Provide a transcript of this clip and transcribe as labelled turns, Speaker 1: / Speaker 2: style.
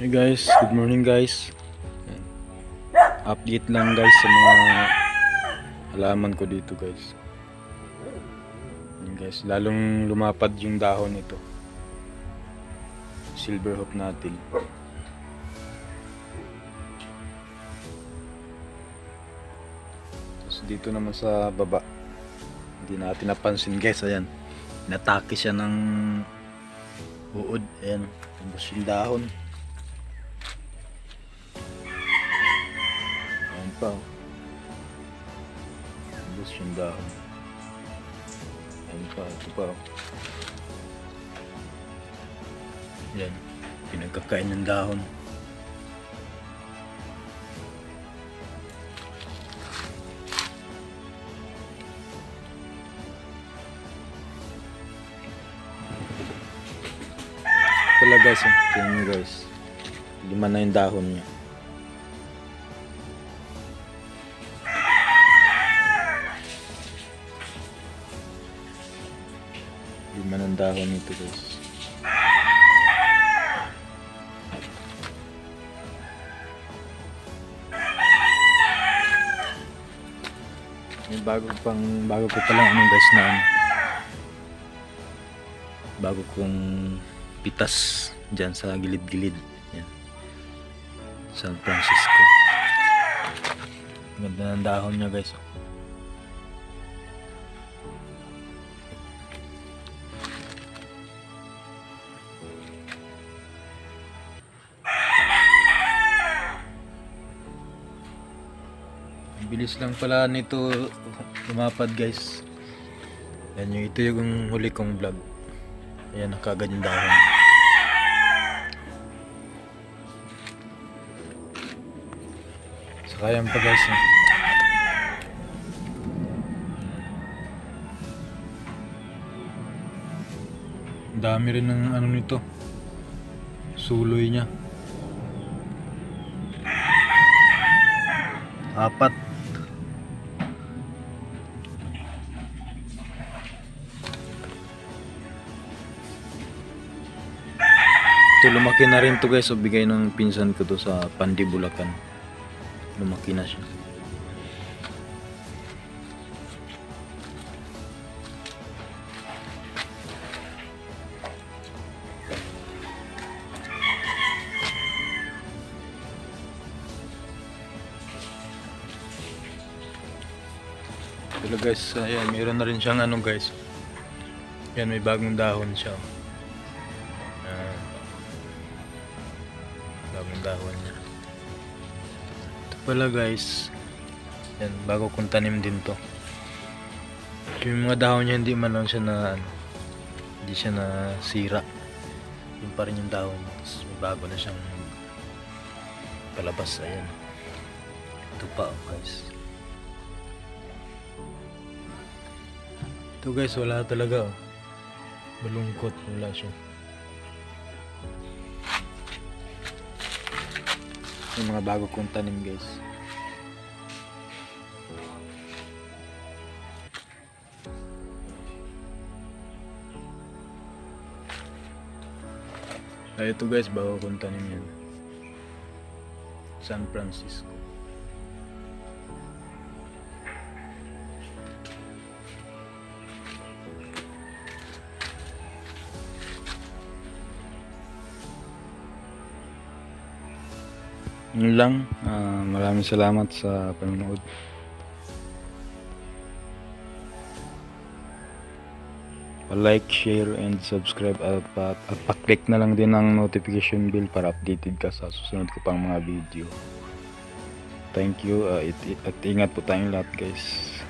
Speaker 1: Hey guys, good morning guys. Ayan. Update lang guys sa mga halaman ko dito guys. Ayan guys, lalong lumapad yung dahon nito. Silver hope natin. Tapos dito naman sa baba, hindi natin napansin guys. Ayan, inatake siya ng uod. Ayan, tapos yung dahon. Pa, ubos yung dahon. Ayun pa, ito pa. Yan, pinagkakain ng dahon. Pala guys, tingnan nyo guys, 5 na yung dahon niya. Ng dahon nito guys. May bago ko palang ano guys na ano, bago kong pitas dyan sa gilid-gilid. Yan, San Francisco. Ganda ng dahon niya guys. Bilis lang pala nito lumapad guys. Yan yung, ito yung huli kong vlog. Ayan, nakagad yung dahon. Saka yan pa guys. Ang dami rin ng ano nito, suloy niya. 4. Ito, lumaki na rin to guys. So, bigay ng pinsan ko to sa Pandi, Bulacan. Lumaki na siya. Pero guys, ayan, mayroon na rin siyang ano guys. Yan, may bagong dahon siya. Bagong dahon niya. Ito pala guys, yan, bago kong tanim din to. Yung mga dahon niya hindi man lang siya na ano, hindi siya na sira. Yung pa rin yung dahon. Tapos may bago na siyang palabas. Ayan, ito pa guys. Ito guys, wala talaga oh. Malungkot, wala siya. Yung mga bago kong tanim guys. Ay, ito guys, bago kong tanim yan. San Francisco. Yun lang, maraming salamat sa panonood. Pa-like, share, and subscribe at pa-click na lang din ang notification bell para updated ka sa susunod ko pang mga video. Thank you, at ingat po tayong lahat guys.